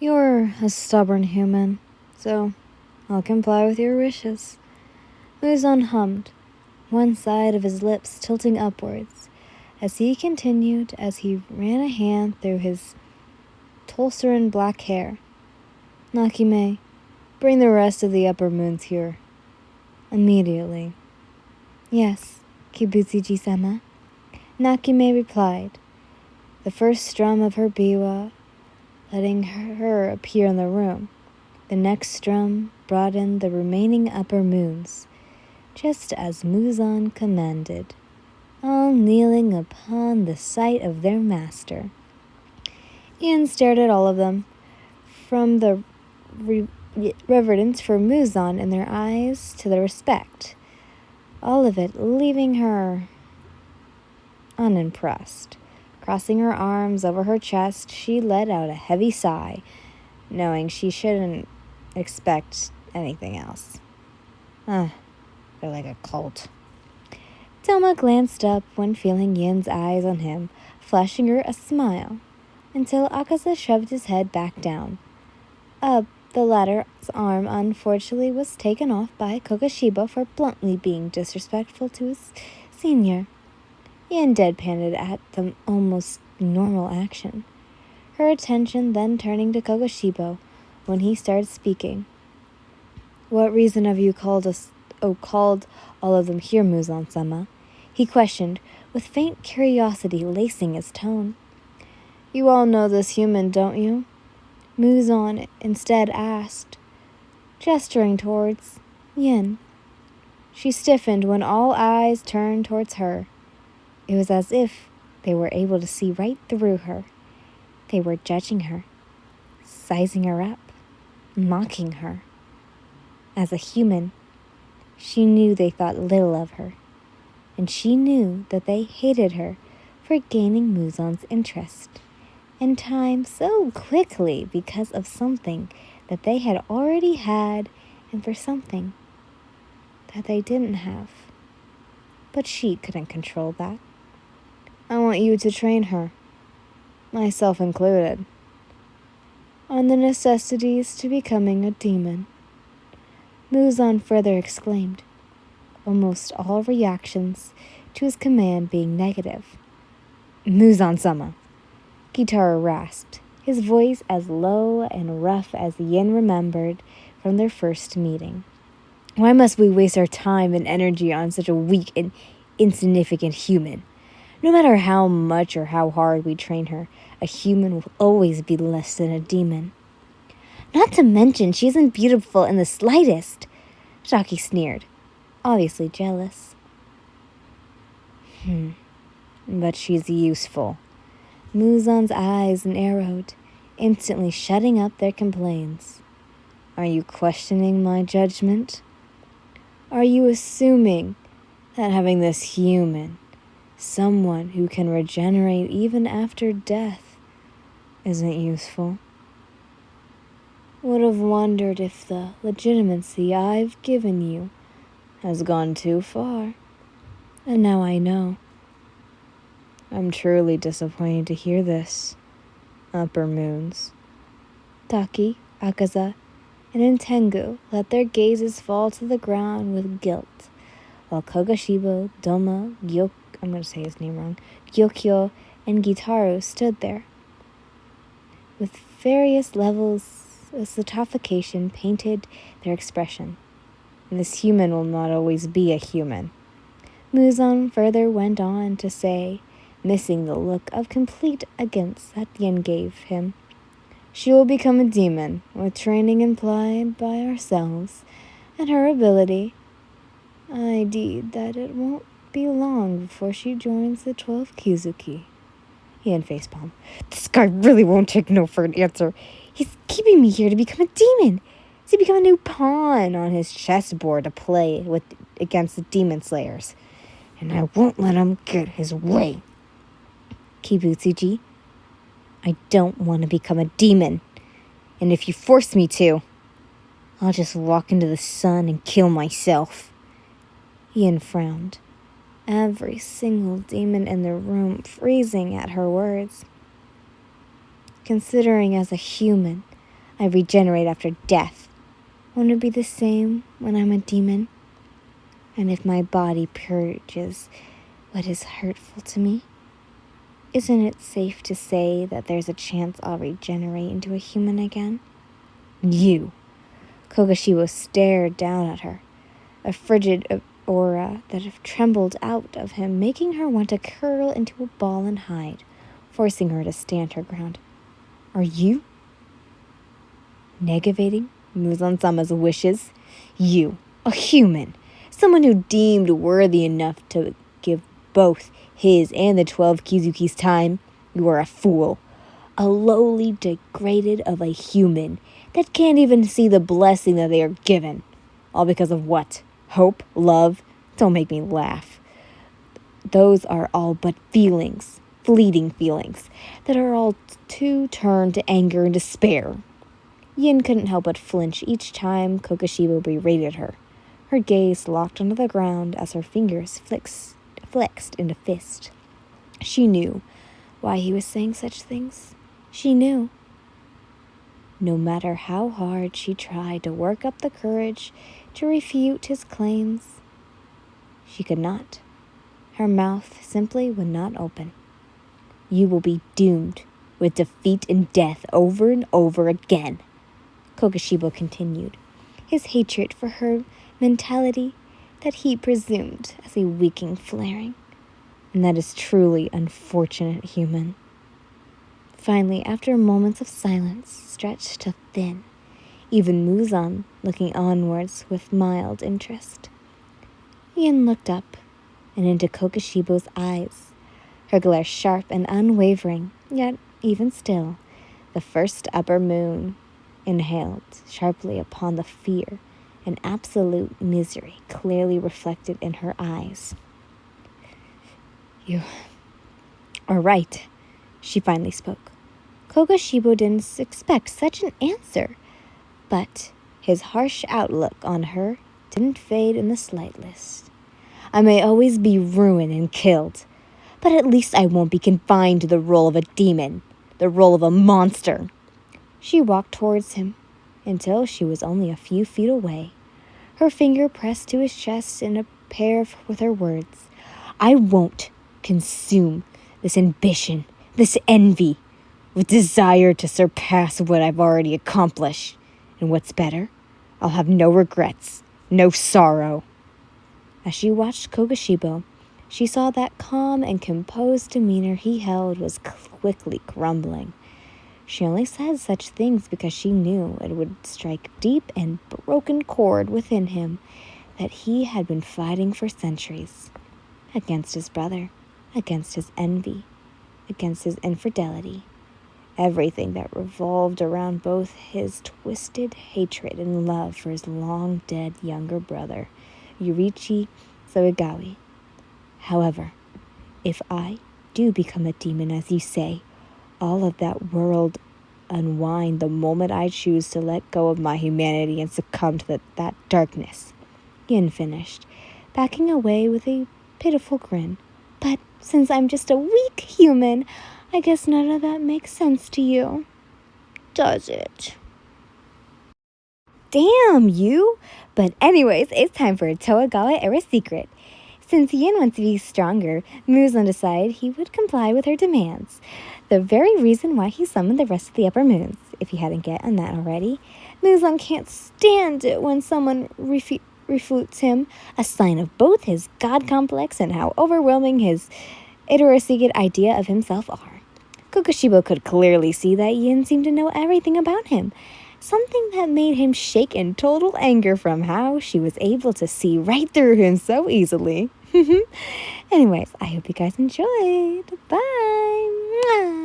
You're a stubborn human, so I'll comply with your wishes. Muzan hummed, one side of his lips tilting upwards, as he continued as he ran a hand through his Tulsaran black hair. Nakime, bring the rest of the upper moons here. Immediately. Yes, Kibutsuji-sama, Nakime replied, the first strum of her biwa letting her appear in the room. The next strum brought in the remaining upper moons, just as Muzan commanded, all kneeling upon the sight of their master. Ian stared at all of them, from the reverence for Muzan in their eyes to the respect, all of it leaving her unimpressed. Crossing her arms over her chest, she let out a heavy sigh, knowing she shouldn't expect anything else. They're like a cult. Thelma glanced up when feeling Yin's eyes on him, flashing her a smile, until Akaza shoved his head back down. The latter's arm unfortunately was taken off by Kogashiba for bluntly being disrespectful to his senior. Yin deadpanned at the almost normal action, her attention then turning to Kogashibo when he started speaking. What reason have you called all of them here, Muzan-sama? He questioned, with faint curiosity lacing his tone. You all know this human, don't you? Muzan instead asked, gesturing towards Yin. She stiffened when all eyes turned towards her. It was as if they were able to see right through her. They were judging her, sizing her up, mocking her. As a human, she knew they thought little of her, and she knew that they hated her for gaining Muzan's interest, and time so quickly because of something that they had already had and for something that they didn't have. But she couldn't control that. I want you to train her, myself included, on the necessities to becoming a demon. Muzan further exclaimed, almost all reactions to his command being negative. Muzan-sama, Gitara rasped, his voice as low and rough as Yin remembered from their first meeting. Why must we waste our time and energy on such a weak and insignificant human? No matter how much or how hard we train her, a human will always be less than a demon. Not to mention she isn't beautiful in the slightest, Shaki sneered, obviously jealous. But she's useful. Muzan's eyes narrowed, instantly shutting up their complaints. Are you questioning my judgment? Are you assuming that having this human, someone who can regenerate even after death, isn't useful? Would have wondered if the legitimacy I've given you has gone too far. And now I know. I'm truly disappointed to hear this. Upper moons. Taki, Akaza, and Intengu let their gazes fall to the ground with guilt, while Kogashibo, Doma, Gyokyo, and Gitaru stood there, with various levels of sophistication painted their expression. And this human will not always be a human. Muzan further went on to say, missing the look of complete against that Yin gave him. She will become a demon, with training implied by ourselves, and her ability. I deed that it won't be long before she joins the 12 Kizuki. Yin facepalm. This guy really won't take no for an answer. He's keeping me here to become a demon. To become a new pawn on his chessboard to play with against the demon slayers. And I won't let him get his way. Kibutsuji, I don't want to become a demon. And if you force me to, I'll just walk into the sun and kill myself. Yin frowned, every single demon in the room freezing at her words. Considering as a human, I regenerate after death. Won't it be the same when I'm a demon? And if my body purges what is hurtful to me, isn't it safe to say that there's a chance I'll regenerate into a human again? You. Kogashibo stared down at her, a frigid aura that trembled out of him, making her want to curl into a ball and hide, forcing her to stand her ground. Are you negating Muzan-sama's wishes? You, a human, someone who deemed worthy enough to give both his and the 12 Kizuki's time? You are a fool, a lowly degraded of a human that can't even see the blessing that they are given. All because of what? Hope? Love? Don't make me laugh. Those are all but feelings, fleeting feelings, that are all too turned to anger and despair. Yin couldn't help but flinch each time Kogashibo berated her. Her gaze locked onto the ground as her fingers flexed into fist. She knew why he was saying such things. She knew. No matter how hard she tried to work up the courage to refute his claims, she could not. Her mouth simply would not open. You will be doomed with defeat and death over and over again, Kogashibo continued, his hatred for her mentality that he presumed as a weakening flaring. And that is truly unfortunate, human. Finally, after moments of silence stretched to thin, even Muzan looking onwards with mild interest, Yin looked up and into Kogashibo's eyes, her glare sharp and unwavering, yet even still, the first upper moon inhaled sharply upon the fear and absolute misery clearly reflected in her eyes. You are right, she finally spoke. Kogashibo didn't expect such an answer, but his harsh outlook on her didn't fade in the slightest. I may always be ruined and killed, but at least I won't be confined to the role of a demon, the role of a monster. She walked towards him until she was only a few feet away, her finger pressed to his chest in a pair with her words. I won't consume this ambition, this envy, with desire to surpass what I've already accomplished. And what's better, I'll have no regrets, no sorrow. As she watched Kogashibo, she saw that calm and composed demeanor he held was quickly crumbling. She only said such things because she knew it would strike deep and broken chord within him that he had been fighting for centuries. Against his brother, against his envy, against his infidelity. Everything that revolved around both his twisted hatred and love for his long-dead younger brother, Yurichi Sawagawa. However, if I do become a demon, as you say, all of that world unwind the moment I choose to let go of my humanity and succumb to that darkness. Yin finished, backing away with a pitiful grin. But since I'm just a weak human, I guess none of that makes sense to you. Does it? Damn, you! But anyways, it's time for a Toagawa era secret. Since Yin wants to be stronger, Muzan decided he would comply with her demands. The very reason why he summoned the rest of the upper moons, if you hadn't get on that already. Muzan can't stand it when someone refutes him, a sign of both his god complex and how overwhelming his idiosyncratic idea of himself are. Kogashibo could clearly see that Yin seemed to know everything about him, something that made him shake in total anger from how she was able to see right through him so easily. Anyways, I hope you guys enjoyed. Bye!